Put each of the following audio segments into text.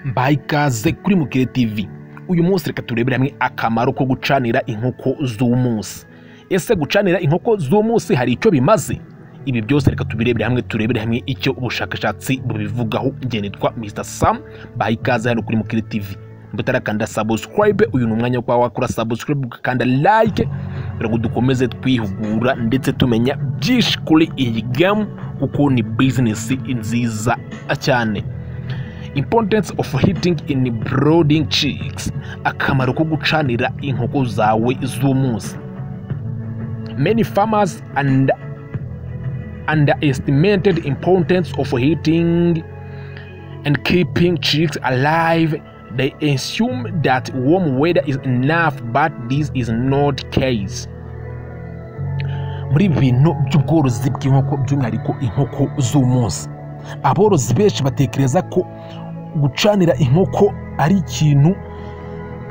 mbaye ikaze kuri Mukire TV. Uyu munsi reka turebere hamwe akamaro ko gucanira inkoko z'umunsi. Ese gucanira inkoko z'umunsi hari icyo bimaze? Ibi byose reka tubirebere hamwe, turebere hamwe icyo ubushakashatsi bubivugaho. Nge nitwa Mr Sam, mbaye ikaze hano kuri Mukire TV. Mutarakanda subscribe, uyu ni umwanya wo wakora subscribe ukakanda like kugira ngo dukomeze twihugura ndetse tumenya byinshi kuri iyi game kuko ni business nziza cyane. Importance of heating in brooding chicks. Akamaro ko gucanira inkoko zawe z'umunsi. Many farmers underestimated importance of heating and keeping chicks alive. They assume that warm weather is enough, but this is not the case. Muri bintu by'ubworozi bw'inkoko by'umwihariko inkoko z'umunsi, aborozi benshi batekereza ko gucanira inkoko ari ikintu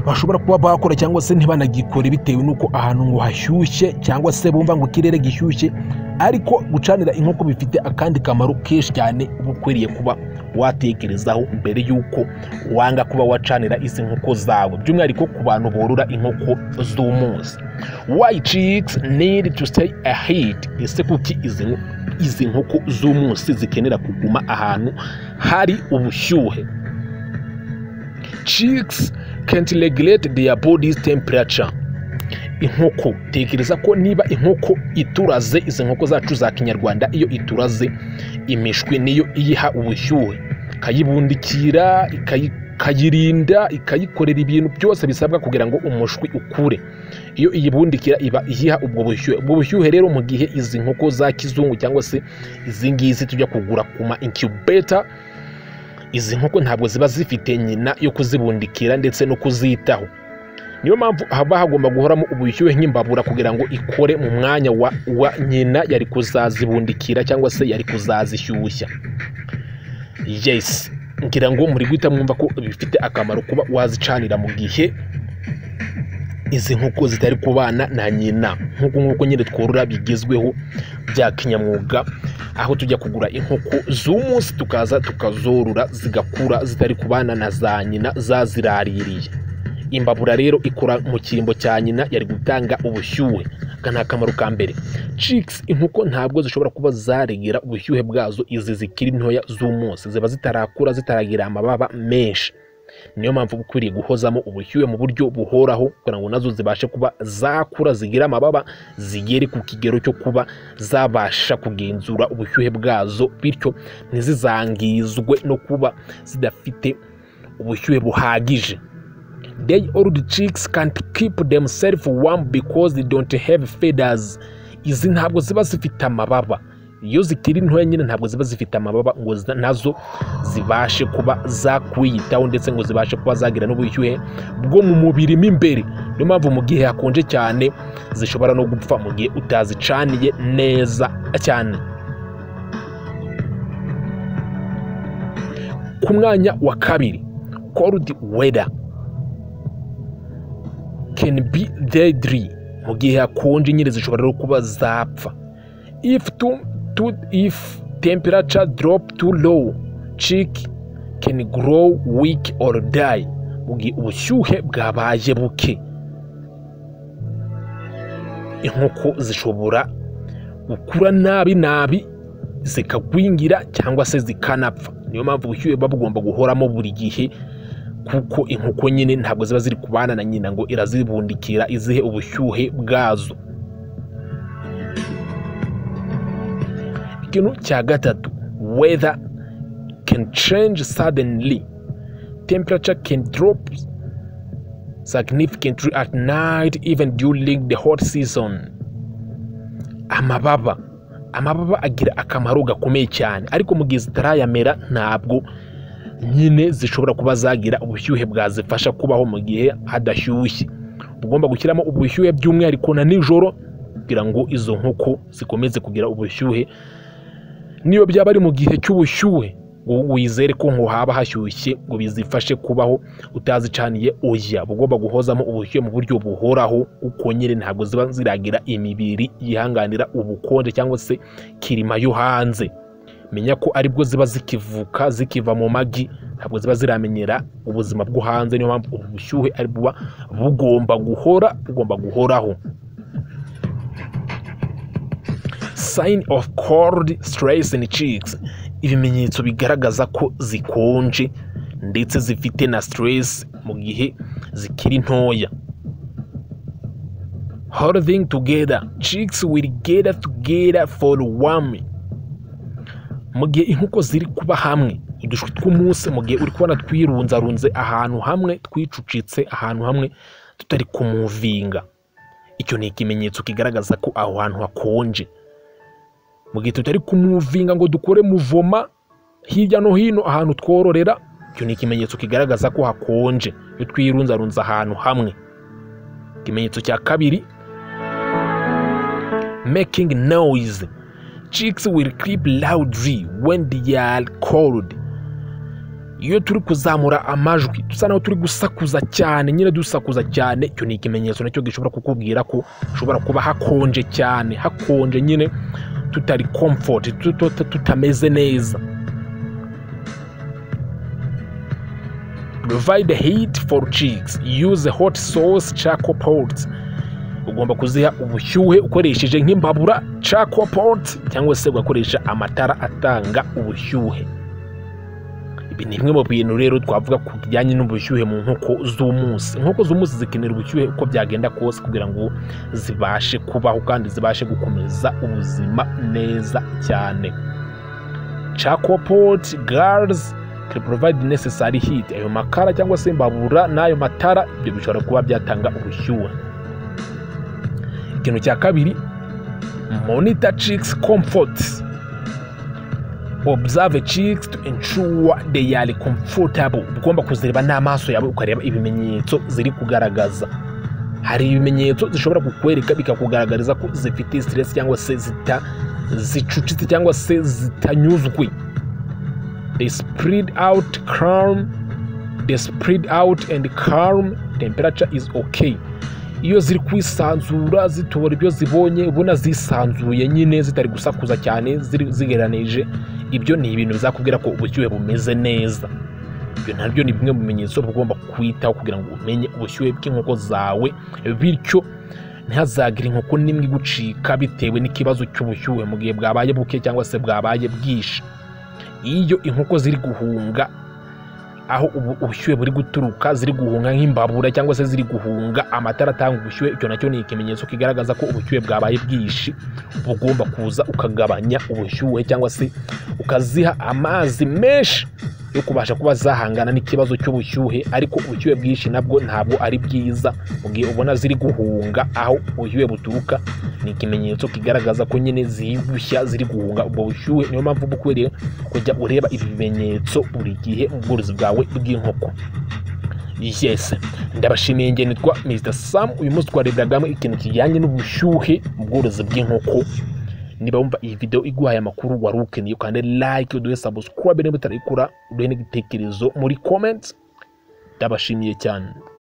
bashobora kuba bakora cyangwa se ntibanagikore bitewe nuko ahantu ngo hashyushye cyangwa se bumva ngo kirere gishyushye, ariko gucanira inkoko bifite akandi kamaro kenshi cyane ubukwiriye kuba watekerezaho mbere yuko wanga kuba wacanira izi nkoko zawe, by'umwihariko ku bantu borora inkoko z'umunsi. Why chicks need to stay ahead? Ese kuki izi nkoko z'umunsi zikenera kuguma ahantu hari ubushyuhe? Chicks can't regulate their body's temperature. Inkoko, tekereza ko niba inkoko ituraze, izi nkoko zacu za kinyarwanda iyo ituraze, imishwi niyo iyiha ubushyuhe, kayibundikira, kayirinda, ikayikorera ibintu byose bisabwa kugira ngo umushwi ukure. Iyo iyibundikira iba iyiha ubwo bushyuhe. Ubwo bushyuhe rero mu gihe izi nkoko za kizungu cyangwa se izi ngizi tujya kugura kuma incubator, izi nkoko ntabwo ziba zifite nyina yo kuzibundikira ndetse no kuzitaho. Niyo mpamvu haba hagomba guhoramo ubushyuhe nk'imbabura kugira ngo ikore mu mwanya wa nyina yari kuzazibundikira cyangwa se yari kuzazishyushya. Yes, ngira ngo muri guhita mwumva ko bifite akamaro kuba wazicanira mu gihe izi nkoko zitari kubana na nyina, nk'uko nyine tworora bigezweho bya kinyamwuga, aho tujya kugura inkoko z'umunsi tukaza tukazorora zigakura zitari kubana na za nyina zaziraririye. Imbabura rero ikora mu cyimbo cya nyina yari gutanga ubushyuhe. Kana akamaro ka mbere. Chicks, inkoko ntabwo zishobora kuba zaregera ubushyuhe bwazo izi zikiri ntoya z'umunsi, ziba zitarakura, zitaragira amababa menshi. Niyo mpamvu ukwiriye guhozamo ubushyuhe mu buryo buhoraho kugira ngo nazo zibashe kuba zakura, zigira amababa, zigere ku kigero cyo kuba zabasha kugenzura ubushyuhe bwazo, bityo ntizizangizwe no kuba zidafite ubushyuhe buhagije. Day old chicks can't keep themselves warm because they don't have feathers. Izi ntabwo ziba zifite amababa. Iyo zikiri ntoya nyine ntabwo ziba zifite amababa ngo nazo zibashe kuba zakwiyitaho ndetse ngo zibashe kuba zagira n'ubushyuhe bwo mu mubiri imbere. Niyo mpamvu mu gihe hakonje cyane zishobora no gupfa mu gihe utazicaniye neza cyane. Ku mwanya wa kabiri, cold weather can be deadly. Mu gihe hakonje nyine zishobora kuba zapfa. If temperature drop too low, chick can grow weak or die. Mu gihe ubushyuhe bwabaye buke, inkoko zishobora gukura nabi zikagwingira cyangwa se zikanapfa. Niyo mpamvu ubushyuhe buba bugomba guhoramo buri gihe, kuko inkoko nyine ntabwo ziba ziri kubana na nyina ngo irazibundikira izihe ubushyuhe bwazo. Ikintu cya gatatu, weather can change suddenly. Temperature can drop significantly at night even during the hot season. Amababa agira akamaro gakomeye cyane, ariko mu gihe zitarayamera ntabwo nyine zishobora kuba zagira ubushyuhe bwazifasha kubaho mu gihe hadashyushye. Ugomba gushyiramo ubushyuhe by'umwihariko na nijoro kugira ngo izo nkoko zikomeze kugira ubushyuhe. Niyo byaba ari mu gihe cy'ubushyuhe wizere ko ngo haba hashyushye ngo bizifashe kubaho utazicaniye, oya, ugomba guhozamo ubushyuhe mu buryo buhoraho, uko nyine ntabwo ziba ziragira imibiri yihanganira ubukonje cyangwa se kirima yo hanze. menya ko aribwo ziba zikivuka zikiva mu magi, ntabwo ziba ziramenyera ubuzima bwo hanze. Niyo mpamvu ubushyuhe ari buba bugomba guhoraho. Sign of cold stress in chicks, ibimenyetso bigaragaza ko zikonje ndetse zifite na stress mu gihe zikiri ntoya. Holding together, chicks will gather together for warming. Mu gihe inkoko ziri kuba hamwe, udushwi tw'umunsi mu gihe uri kubona twirunzarunze ahantu hamwe, twicucitse ahantu hamwe, tutari kumuvinga, icyo ni ikimenyetso kigaragaza ko aho hantu hakonje. Mu gihe tutari kumuvinga ngo dukore muvoma hirya no hino ahantu twororera, icyo ni ikimenyetso kigaragaza ko hakonje iyo twirunzarunze ahantu hamwe. Ikimenyetso cya kabiri, making noise. Chicks will creep loudly when they are cold. Iyo turi kuzamura amajwi dusa naho turi gusakuza cyane, nyine dusakuza cyane, icyo ni ikimenyetso nacyo gishobora kukubwira ko ushobora kuba hakonje cyane, hakonje nyine tutari comfort, tutameze neza. Provide heat for chicks. Use hot sauce charcoal pots. Ugomba kuziha ubushyuhe ukoresheje nk'imbabura charcoal pot, cyangwa se ugakoresha amatara atanga ubushyuhe. Ibi ni bimwe mu bintu rero twavuga ku bijyanye n'ubushyuhe mu nkoko z'umunsi. Inkoko z'umunsi zikenera ubushyuhe uko byagenda kose kugira ngo zibashe kubaho kandi zibashe gukomeza ubuzima neza cyane. Charcoal pot girls can provide necessary heat. Ayo makara cyangwa se imbabura n'ayo matara ibyo bishobora kuba byatanga ubushyuhe. Ikintu cya kabiri, monitor chicks comfort. Observe chicks to ensure they are comfortable. Ugomba kuzireba n'amaso yawe ukareba ibimenyetso ziri kugaragaza. Hari ibimenyetso zishobora kukwereka bikakugaragariza ko zifite stress cyangwa se zicucitse cyangwa se zitanyuzwe. They spread out and calm, temperature is okay. Iyo ziri kwisanzura zitora ibyo zibonye, ubona zisanzuye nyine zitari gusakuza cyane, zigeranije, ibyo ni ibintu bizakubwira ko ubushyuhe bumeze neza. Ibyo nabyo ni bimwe mu bimenyetso ugomba kwitaho kugira ngo umenye ubushyuhe bw'inkoko zawe, bityo ntihazagire inkoko n'imwe gucika bitewe n'ikibazo cy'ubushyuhe mu gihe bwabaye buke cyangwa se bwabaye bwinshi. Iyo inkoko ziri guhunga aho ubushyuhe buri guturuka, ziri guhunga nk'imbabura cyangwa se ziri guhunga amatara atanga ubushyuhe, icyo nacyo ni ikimenyetso kigaragaza ko ubushyuhe bwabaye bwinshi. Ugomba kuza ukagabanya ubushyuhe cyangwa se ukaziha amazi menshi yo kubasha kuba zahangana n'ikibazo cy'ubushyuhe, ariko ubushyuhe bwinshi nabwo ntabwo ari bwiza. Mu gihe ubona ziri guhunga aho ubushyuhe buturuka, ni ikimenyetso kigaragaza ko nyine zigushya, ziri guhunga ubwo bushyuhe. Niyo mpamvu bukwiriye kujya ureba ibi bimenyetso buri gihe mu bworozi bwawe bw'inkoko. Yes, ndabashimiye. Nge nitwa Mr Sam. Uyu munsi twareberagamo ikintu kijyanye n'ubushyuhe mu bworozi bw'inkoko. Niba wumva iyi video iguhaye amakuru wari ukeneye, ukande like, uduhe subscribe niba utarayikora, uduhe n'igitekerezo muri comment. Ndabashimiye cyane.